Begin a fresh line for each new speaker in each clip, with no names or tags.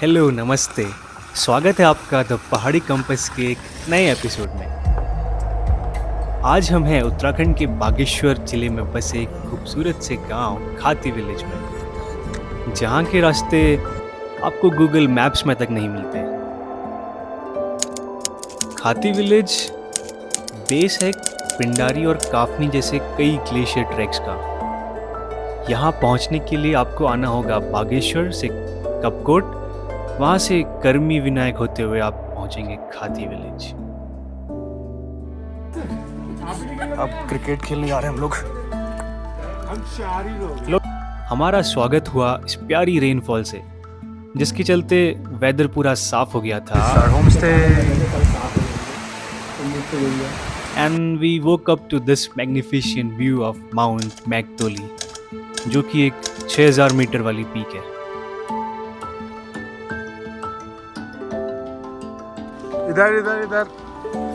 Hello, नमस्ते। स्वागत है आपका द पहाड़ी कंपास के एक नए एपिसोड में। आज हम हैं उत्तराखंड के बागेश्वर जिले में बसे एक खूबसूरत से गांव खाती विलेज में, जहां के रास्ते आपको गूगल मैप्स में तक नहीं मिलते। खाती विलेज बेस है पिंडारी और काफनी जैसे कई ग्लेशियर ट्रैक्स का। यहाँ पहुंचने के लिए आपको आना होगा बागेश्वर से कपकोट, वहां से कर्मी विनायक होते हुए आप पहुंचेंगे खाती विलेज।
अब क्रिकेट खेलने जा रहे हैं हम लोग।
हमारा स्वागत हुआ इस प्यारी रेनफॉल से, जिसके चलते वेदर पूरा साफ हो गया था
homestay
and we woke up to this magnificent view of mount Maiktoli, जो कि एक 6000 मीटर वाली पीक है।
इधर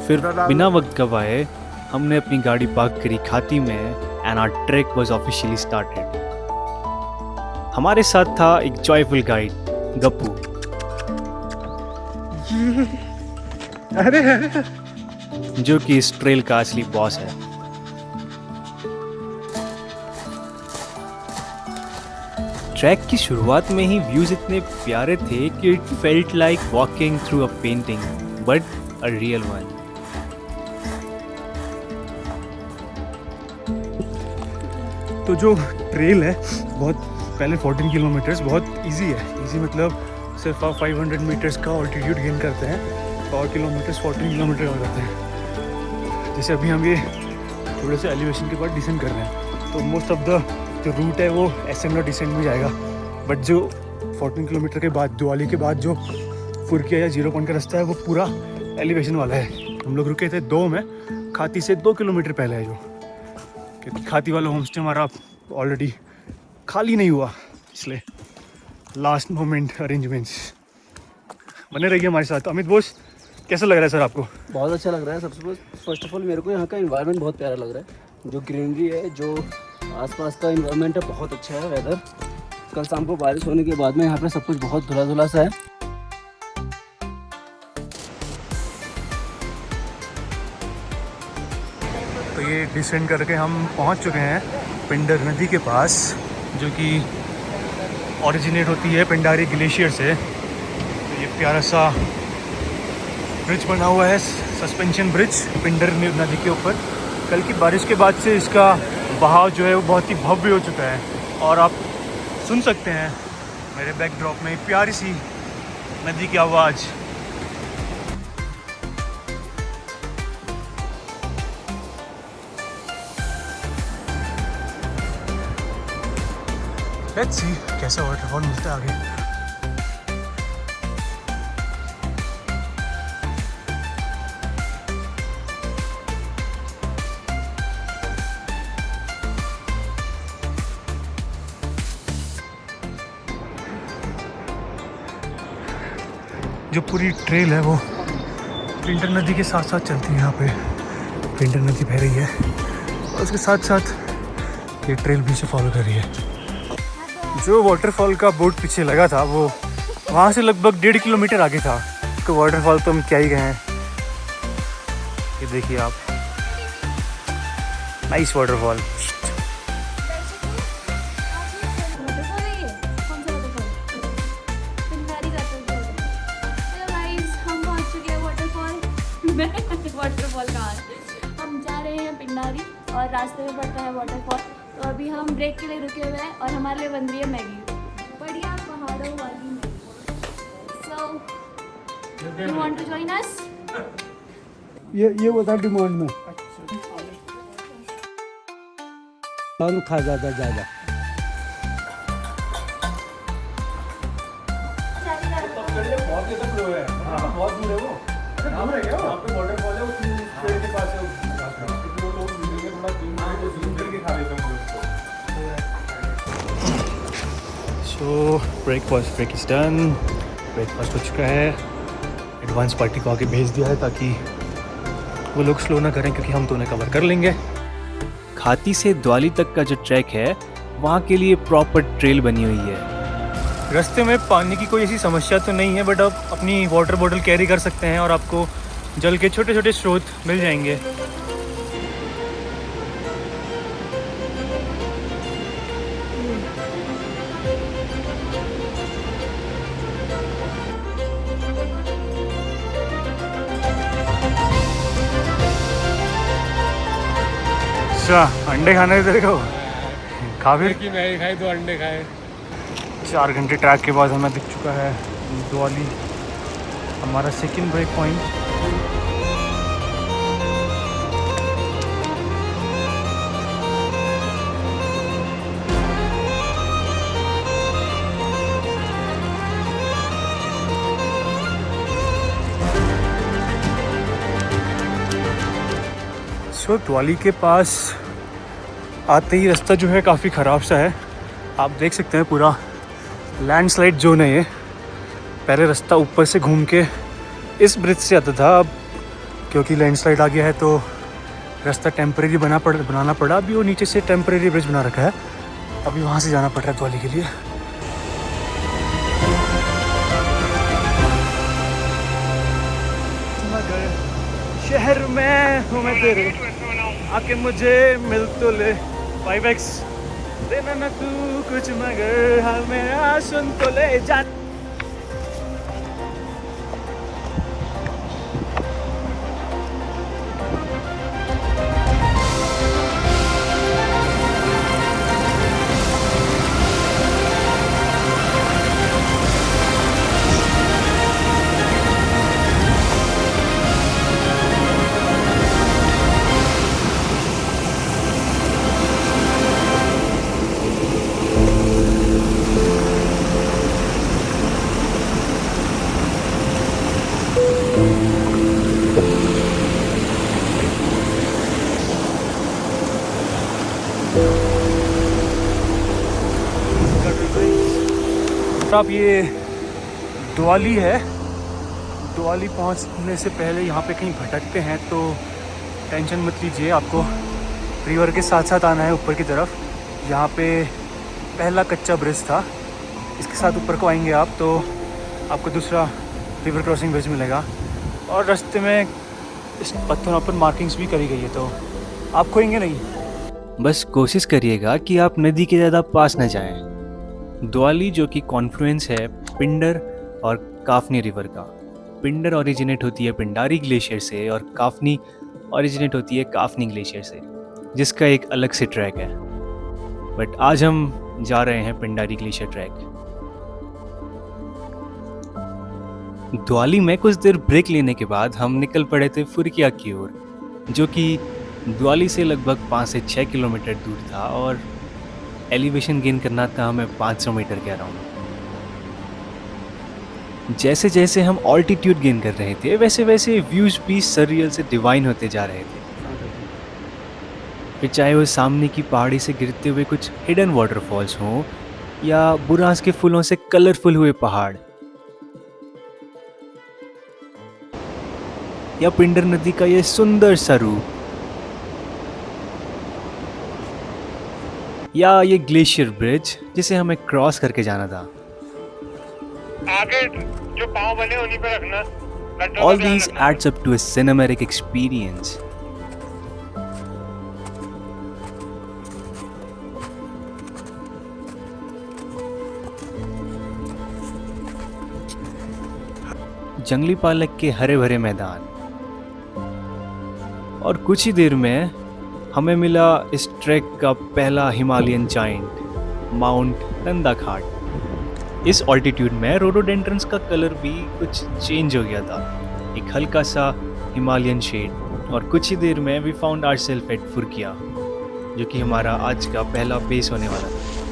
फिर बिना वक्त गवाए हमने अपनी गाड़ी पार्क करी खाती में and our track was officially started. हमारे साथ था एक जॉयफुल गाइड गप्पू, जो कि इस ट्रेल का असली बॉस है। ट्रैक की शुरुआत में ही व्यूज इतने प्यारे थे कि it felt like walking through a painting but a real one.
तो जो ट्रेल है बहुत पहले 14 किलोमीटर्स बहुत इजी है। इजी मतलब सिर्फ आप 500 मीटर्स का ऑल्टीट्यूड गेन करते हैं और किलोमीटर्स 14 किलोमीटर हो जाते हैं। जैसे अभी हम ये थोड़े से एलिवेशन के बाद डिसेंड कर रहे हैं, तो मोस्ट ऑफ द जो रूट है वो एसेंड और डिसेंड में जाएगा। बट जो 14 किलोमीटर के बाद दिवाली के बाद जो फुरकिया या 0 पॉइंट का रास्ता है वो पूरा एलिवेशन वाला है। हम लोग रुके थे 2 में, खाती से 2 किलोमीटर पहले है जो, क्योंकि खाती वाला होम स्टे हमारा ऑलरेडी खाली नहीं हुआ, इसलिए लास्ट मोमेंट अरेंजमेंट्स बने रहिए हमारे साथ। अमित बोस, कैसा लग रहा है सर आपको?
बहुत अच्छा लग रहा है। सबसे फर्स्ट ऑफ ऑल मेरे को यहाँ का इन्वायरमेंट बहुत प्यारा लग रहा है। जो ग्रीनरी है, जो आसपास का इन्वायरमेंट है, बहुत अच्छा है। वेदर कल शाम को बारिश होने के बाद में यहाँ पे सब कुछ बहुत धुला धुला सा है।
तो ये डिसेंड करके हम पहुंच चुके हैं पिंडर नदी के पास, जो कि ओरिजिनेट होती है पिंडारी ग्लेशियर से। तो ये प्यारा सा ब्रिज बना हुआ है, सस्पेंशन ब्रिज पिंडर नदी के ऊपर। कल की बारिश के बाद से इसका बहाव जो है वो बहुत ही भव्य हो चुका है, और आप सुन सकते हैं मेरे बैकड्रॉप में प्यारी सी नदी की आवाज़। लेट्स सी कैसा वाटरफॉल मिलता है आगे। जो पूरी ट्रेल है वो पिंडर नदी के साथ साथ चलती है। यहाँ पे पिंडर नदी बह रही है और उसके साथ साथ ये ट्रेल भी से फॉलो कर रही है। जो वाटरफॉल का बोर्ड पीछे लगा था वो वहाँ से लगभग 1.5 किलोमीटर आगे था। तो वाटरफॉल तो हम क्या ही गए हैं, ये देखिए आप, नाइस वाटरफॉल।
वाटरफॉल कहाँ है? हम जा रहे हैं पिंडारी और रास्ते में पड़ता है वाटरफॉल। तो अभी हम ब्रेक के लिए रुके हुए हैं और हमारे लिए बन रही है मैगी, बढ़िया पहाड़ों वाली Maggi. So you want to join us?
ये बता डिमांड में कौन खा जाता ज़्यादा?
So break is done. Breakfast हो चुका है। एडवांस पार्टी को आगे भेज दिया है ताकि वो लोग स्लो ना करें, क्योंकि हम तो उन्हें कवर कर लेंगे।
खाती से द्वाली तक का जो ट्रैक है, वहाँ के लिए प्रॉपर ट्रेल बनी हुई है।
रास्ते में पानी की कोई ऐसी समस्या तो नहीं है, बट आप अपनी वाटर बॉटल कैरी कर सकते हैं और आपको जल के छोटे छोटे स्रोत मिल जाएंगे। अच्छा, अंडे खाने तेरे को खा फिर
कि मैगी खाई तो अंडे खाए।
4 घंटे ट्रैक के बाद हमें दिख चुका है द्वाली, हमारा सेकंड ब्रेक पॉइंट। सो द्वाली के पास आते ही रास्ता जो है काफ़ी ख़राब सा है, आप देख सकते हैं पूरा लैंडस्लाइड जोन है ये। पहले रास्ता ऊपर से घूम के इस ब्रिज से आता था, अब क्योंकि लैंडस्लाइड आ गया है तो रास्ता टेम्परेरी बनाना पड़ा। अभी वो नीचे से टेम्परेरी ब्रिज बना रखा है, अभी वहाँ से जाना पड़ रहा है द्वाली के लिए। मगर शहर में हूँ मैं तेरे, आके मुझे मिल तो ले 5x देना ना तू कुछ, मगर हाल मेरा सुन तो ले जा। आप ये द्वाली है, द्वाली पहुंचने से पहले यहाँ पे कहीं भटकते हैं तो टेंशन मत लीजिए, आपको रिवर के साथ साथ आना है ऊपर की तरफ। यहाँ पे पहला कच्चा ब्रिज था, इसके साथ ऊपर को आएंगे आप तो आपको दूसरा रिवर क्रॉसिंग ब्रिज मिलेगा। और रास्ते में इस पत्थरों पर मार्किंग्स भी करी गई है तो आप खोएंगे नहीं।
बस कोशिश करिएगा कि आप नदी के ज़्यादा पास न जाएं। द्वाली जो कि कॉन्फ्लुएंस है पिंडर और काफनी रिवर का। पिंडर ओरिजिनेट होती है पिंडारी ग्लेशियर से और काफनी ओरिजिनेट होती है काफनी ग्लेशियर से, जिसका एक अलग से ट्रैक है। बट आज हम जा रहे हैं पिंडारी ग्लेशियर ट्रैक। द्वाली में कुछ देर ब्रेक लेने के बाद हम निकल पड़े थे फुरकिया की ओर, जो कि द्वाली से लगभग 5 से 6 किलोमीटर दूर था और एलिवेशन गेन करना था हमें 500 मीटर के अराउंड। जैसे जैसे हम ऑल्टीट्यूड गेन कर रहे थे वैसे वैसे व्यूज भी सररियल से डिवाइन होते जा रहे थे। फिर चाहे वो सामने की पहाड़ी से गिरते हुए कुछ हिडन वाटरफॉल्स हों या बुरांस के फूलों से कलरफुल हुए पहाड़, या पिंडर नदी का ये सुंदर सा रूप, या ये ग्लेशियर ब्रिज जिसे हमें क्रॉस करके जाना था।
आगे जो पाँव बने उन्हीं पे रखना।
All these adds up to a cinematic experience. जंगली पालक के हरे भरे मैदान, और कुछ ही देर में हमें मिला इस ट्रैक का पहला हिमालयन जाइंट माउंट नंदा घाट। इस ऑल्टीट्यूड में रोडोडेंड्रन्स का कलर भी कुछ चेंज हो गया था, एक हल्का सा हिमालयन शेड। और कुछ ही देर में we found ourselves eight Phurkia, जो कि हमारा आज का पहला बेस होने वाला था।